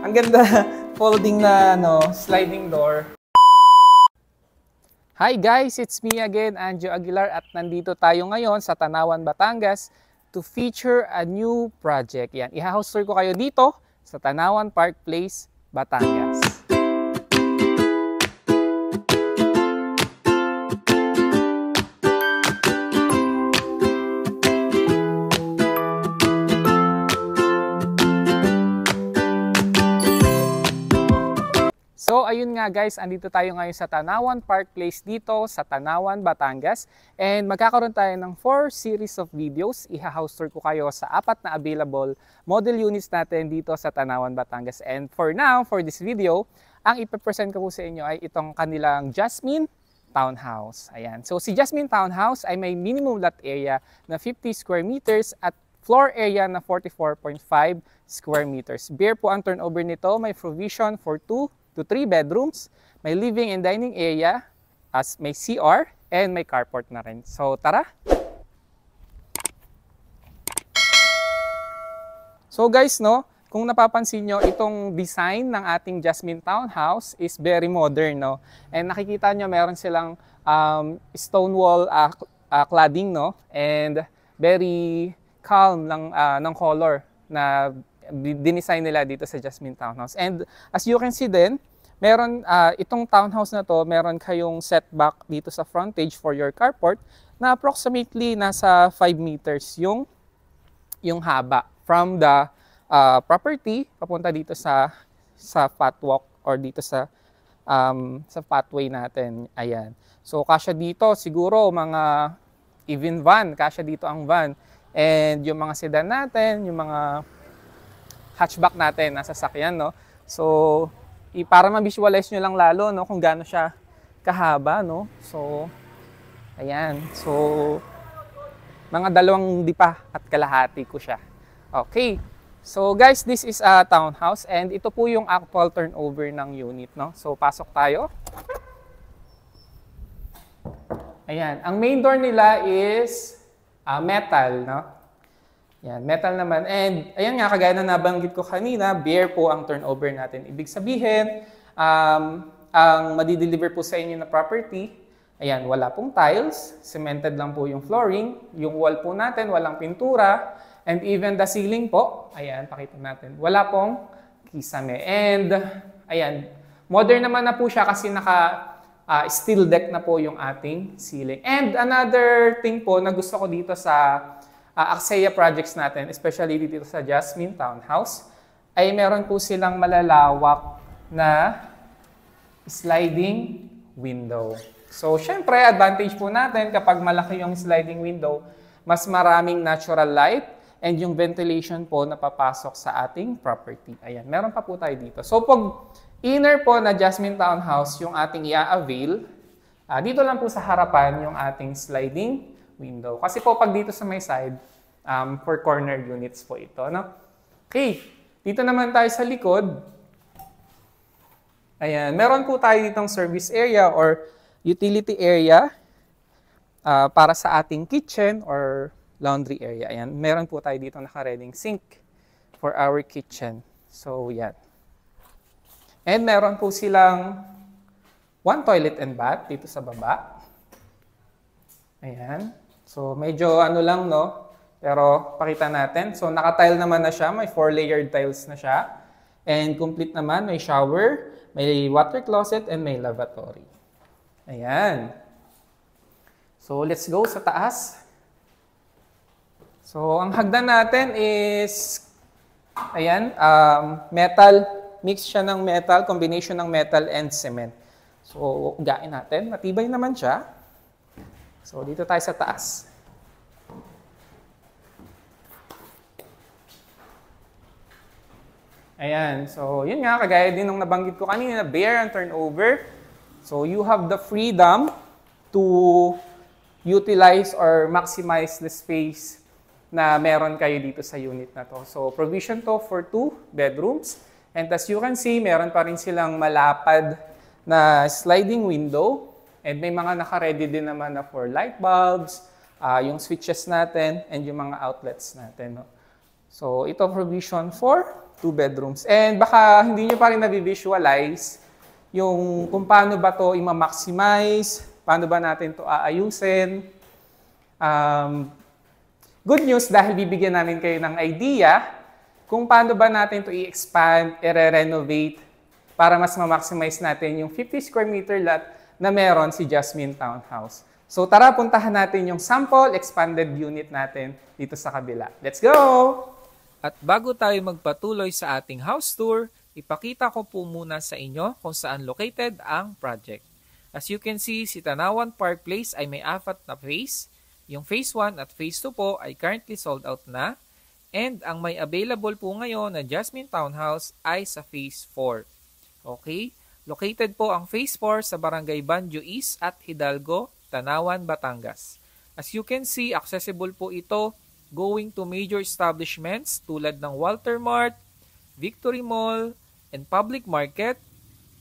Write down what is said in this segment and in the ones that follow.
Ang ganda. Folding na sliding door. Hi guys, it's me again, Anjo Aguilar, at nandito tayo ngayon sa Tanawan, Batangas to feature a new project. Yan, i-house tour ko kayo dito sa Tanawan Park Place, Batangas. So ayun nga guys, andito tayo ngayon sa Tanawan Park Place dito sa Tanawan, Batangas. And magkakaroon tayo ng 4 series of videos. Iha-house tour ko kayo sa 4 na available model units natin dito sa Tanawan, Batangas. And for now, for this video, ang ipipresent ko po sa inyo ay itong kanilang Jasmine Townhouse. Ayan. So si Jasmine Townhouse ay may minimum lot area na 50 square meters at floor area na 44.5 square meters. Bare po ang turnover nito. May provision for 2 to 3 bedrooms, may living and dining area, as may CR, and may carport na rin. So, tara! So guys, kung napapansin nyo, itong design ng ating Jasmine Townhouse is very modern, And nakikita nyo, meron silang stone wall cladding, And very calm ng color na dinesign nila dito sa Jasmine Townhouse. And as you can see din, meron itong townhouse na to, meron kayong setback dito sa frontage for your carport na approximately nasa 5 meters yung haba from the property papunta dito sa pathwalk or dito sa pathway natin. Ayan. So kasya dito siguro mga even van, kasya dito ang van. And yung mga sedan natin, yung mga hatchback natin na sasakyan, So, para ma-visualize nyo lang lalo, kung gaano siya kahaba, So, ayan. So, mga 2 dipa at kalahati ko siya. Okay. So, guys, this is a townhouse and ito po yung actual turnover ng unit, So, pasok tayo. Ayan. Ang main door nila is metal, Yan, metal naman. And ayan nga, kagaya na nabanggit ko kanina, bare po ang turnover natin. Ibig sabihin, ang madideliver po sa inyo na property, ayan, wala pong tiles, cemented lang po yung flooring, yung wall po natin, walang pintura, and even the ceiling po, ayan, pakita natin, wala pong kisame. And ayan, modern naman na po siya kasi steel deck na po yung ating ceiling. And another thing po na gusto ko dito sa Axia projects natin, especially dito sa Jasmine Townhouse, ay meron po silang malalawak na sliding window. So, syempre, advantage po natin kapag malaki yung sliding window, mas maraming natural light and yung ventilation po na papasok sa ating property. Ayan, meron pa po tayo dito. So, pag inner po na Jasmine Townhouse yung ating i-avail, dito lang po sa harapan yung ating sliding window. Kasi po pag dito sa may side, for corner units po ito, Okay, dito naman tayo sa likod. Ayan, meron po tayo ditong service area or utility area para sa ating kitchen or laundry area. Ayan, meron po tayo dito naka-reading sink for our kitchen. So, yan. And meron po silang 1 toilet and bath dito sa baba. Ayan. So, medyo lang, Pero, pakita natin. So, naka-tile naman na siya. May 4-layered tiles na siya. And complete naman. May shower, may water closet, and may lavatory. Ayan. So, let's go sa taas. So, ang hagdan natin is, ayan, metal. Mix siya ng metal, combination ng metal and cement. So, ugain natin. Matibay naman siya. So, dito tayo sa taas. Ayan. So, yun nga, kagaya din nung nabanggit ko kanina, bare and turnover. So, you have the freedom to utilize or maximize the space na meron kayo dito sa unit na to. So, provision to for 2 bedrooms. And as you can see, meron pa rin silang malapad na sliding window. And may mga naka-ready din naman na for light bulbs, yung switches natin, and yung mga outlets natin. So, ito provision for 2 bedrooms. And baka hindi nyo pa rin na-visualize yung kung paano ba to i-maximize, paano ba natin to aayusin. Good news dahil bibigyan namin kayo ng idea kung paano ba natin to i-expand, i-renovate para mas ma-maximize natin yung 50 square meter lot na meron si Jasmine Townhouse. So tara, puntahan natin yung sample expanded unit natin dito sa kabila. Let's go! At bago tayo magpatuloy sa ating house tour, ipakita ko po muna sa inyo kung saan located ang project. As you can see, si Tanawan Park Place ay may 4 na phase. Yung phase 1 at phase 2 po ay currently sold out na. And ang may available po ngayon na Jasmine Townhouse ay sa phase 4. Okay? Located po ang phase 4 sa Barangay Banjo East at Hidalgo, Tanawan, Batangas. As you can see, accessible po ito going to major establishments tulad ng Walter Mart, Victory Mall, and Public Market,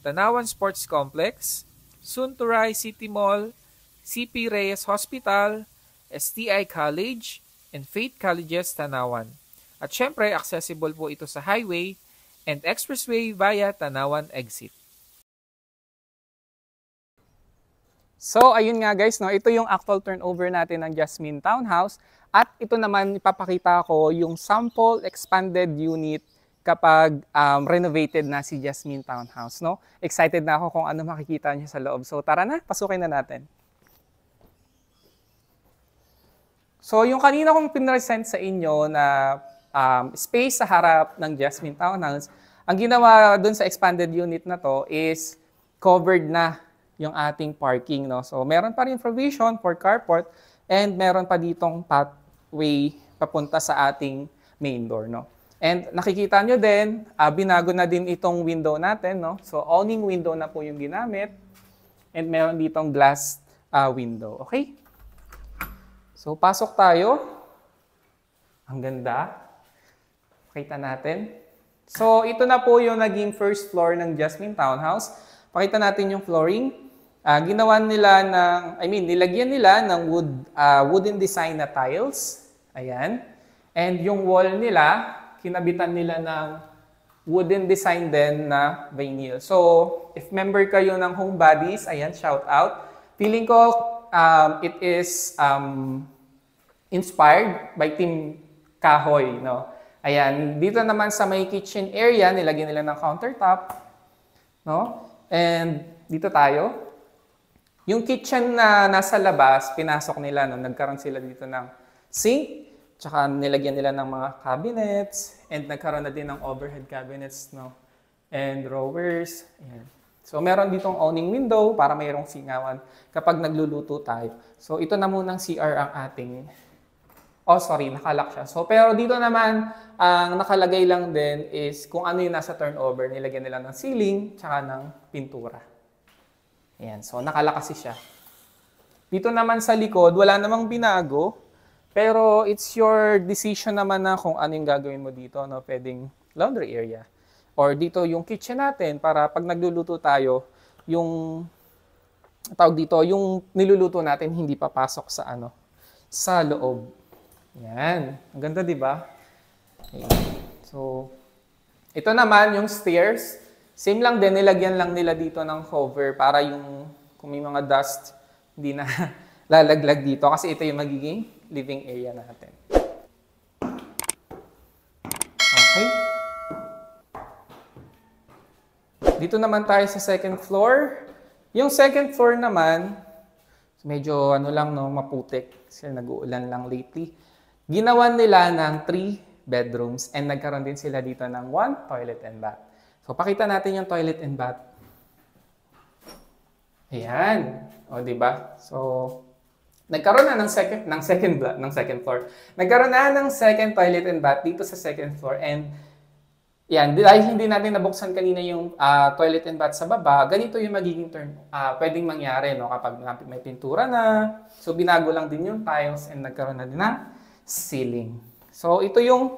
Tanawan Sports Complex, Sunturay City Mall, CP Reyes Hospital, STI College, and Faith Colleges Tanawan. At syempre, accessible po ito sa highway and expressway via Tanawan Exit. So, ayun nga guys, no, ito yung actual turnover natin ng Jasmine Townhouse. At ito naman, ipapakita ko yung sample expanded unit kapag renovated na si Jasmine Townhouse. No? Excited na ako kung ano makikita niyo sa loob. So, tara na, pasukin na natin. So, yung kanina kong pinresent sa inyo na space sa harap ng Jasmine Townhouse, ang ginawa dun sa expanded unit na to is covered na yung ating parking. No? So, meron pa rin provision for carport and meron pa ditong pathway papunta sa ating main door. No? And nakikita nyo din, binago na din itong window natin. No? So, awning window na po yung ginamit. And meron ditong glass window. Okay? So, pasok tayo. Ang ganda. Pakita natin. So, ito na po yung naging first floor ng Jasmine Townhouse. Pakita natin yung flooring. Ginawan nila nilagyan nila ng wooden design na tiles. Ayan. And yung wall nila, kinabitan nila ng wooden design din na vinyl. So, if member kayo ng Homebodies, ayan, shout out. Feeling ko it is inspired by Team Kahoy, no? Ayan, dito naman sa may kitchen area, nilagyan nila ng countertop, no? And dito tayo. Yung kitchen na nasa labas, pinasok nila, no? Nagkaroon sila dito ng sink, tsaka nilagyan nila ng mga cabinets, and nagkaroon na din ng overhead cabinets, no? And drawers. Ayan. So, meron ditong awning window para mayroong singawan kapag nagluluto tayo. So, ito na munang CR ang ating... Oh, sorry, nakalock siya. So, pero dito naman, ang nakalagay lang din is kung ano yung nasa turnover, nilagyan nila ng ceiling, tsaka ng pintura. Ayan, so nakalock kasi siya. Dito naman sa likod, wala namang binago, pero it's your decision naman na kung ano yung gagawin mo dito. No? Pwedeng laundry area. Or dito yung kitchen natin para pag nagluluto tayo, yung tawag dito, yung niluluto natin hindi papasok sa sa loob. Yan. Ang ganda, di ba? Okay. So, ito naman yung stairs. Same lang din, nilagyan lang nila dito ng cover para yung kung may mga dust, hindi na lalaglag dito kasi ito yung magiging living area natin. Okay. Dito naman tayo sa second floor. Yung second floor naman, medyo maputik kasi nag-uulan lang lately. Ginawan nila ng 3 bedrooms and nagkaroon din sila dito ng 1 toilet and bath. So, pakita natin yung toilet and bath. Ayan. O, diba? So, nagkaroon na ng second floor. Nagkaroon na ng second toilet and bath dito sa second floor. And, yan, dahil hindi natin nabuksan kanina yung toilet and bath sa baba, ganito yung magiging pwedeng mangyari, no? Kapag may pintura na. So, binago lang din yung tiles and nagkaroon na din ng ceiling. So, ito yung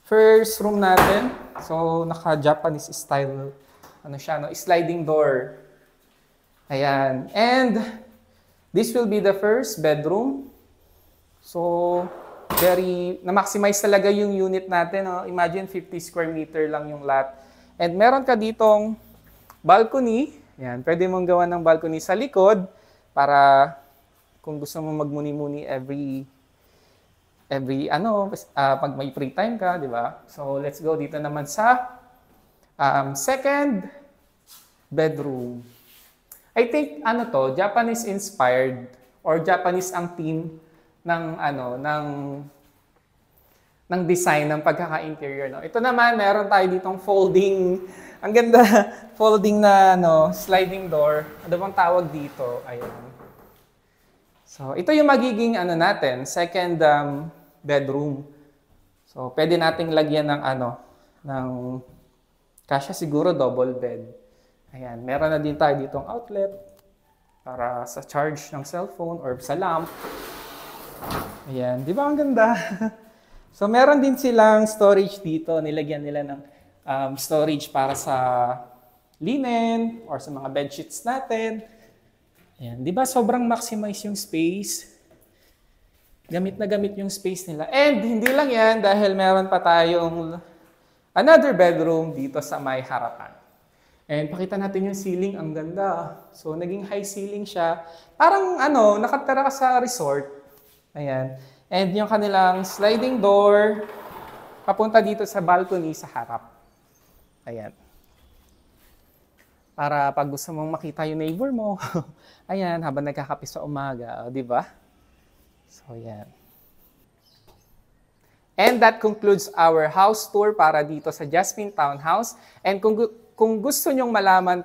first room natin. So, naka-Japanese style, sliding door. Ayan. And, this will be the first bedroom. So, na-maximize talaga yung unit natin. No? Imagine 50 square meter lang yung lot. And meron ka ditong balcony. Yan, pwede mong gawa ng balcony sa likod para kung gusto mo magmuni-muni pag may free time ka, di ba? So, let's go dito naman sa second bedroom. I think, Japanese inspired or Japanese ang theme ng design ng pagkaka-interior. No? Ito naman, meron tayo ditong folding, ang ganda, folding na sliding door. Ano bang tawag dito? Ayan. So, ito yung magiging second bedroom. So, pwede nating lagyan ng kasya siguro double bed. Ayan, meron na din tayo ditong outlet para sa charge ng cellphone or sa lamp. Ayan, di ba ang ganda? So, meron din silang storage dito. Nilagyan nila ng storage para sa linen or sa mga bedsheets natin. Ayan, di ba sobrang maximize yung space? Gamit na gamit yung space nila. And hindi lang yan dahil meron pa tayong another bedroom dito sa may harapan. And pakita natin yung ceiling, ang ganda. So, naging high ceiling siya. Parang nakatira ka sa resort. Ayan. And yung kanilang sliding door, papunta dito sa balcony sa harap. Ayan. Para pag gusto mong makita yung neighbor mo, ayan, habang nagkakape sa umaga, di ba? So, ayan. And that concludes our house tour para dito sa Jasmine Townhouse. And kung gusto nyong malaman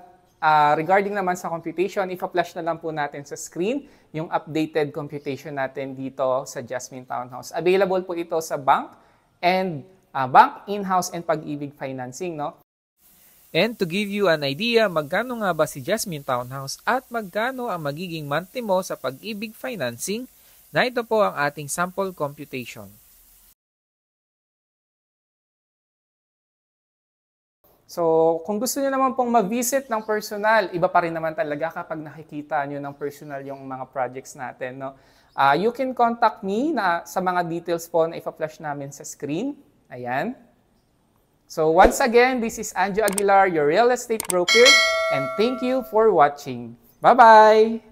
regarding naman sa computation, ipa-flash na lang po natin sa screen yung updated computation natin dito sa Jasmine Townhouse. Available po ito sa bank and bank, in-house, and Pag-ibig Financing, no? And to give you an idea, magkano nga ba si Jasmine Townhouse at magkano ang magiging monthly mo sa Pag-ibig Financing, na ito po ang ating sample computation. So, kung gusto niyo naman pong ma-visit ng personal, iba pa rin naman talaga kapag nakikita niyo ng personal yung mga projects natin. No? You can contact me sa mga details po na ipa-flash namin sa screen. Ayan. So, once again, this is Anjo Aguilar, your real estate broker, and thank you for watching. Bye-bye!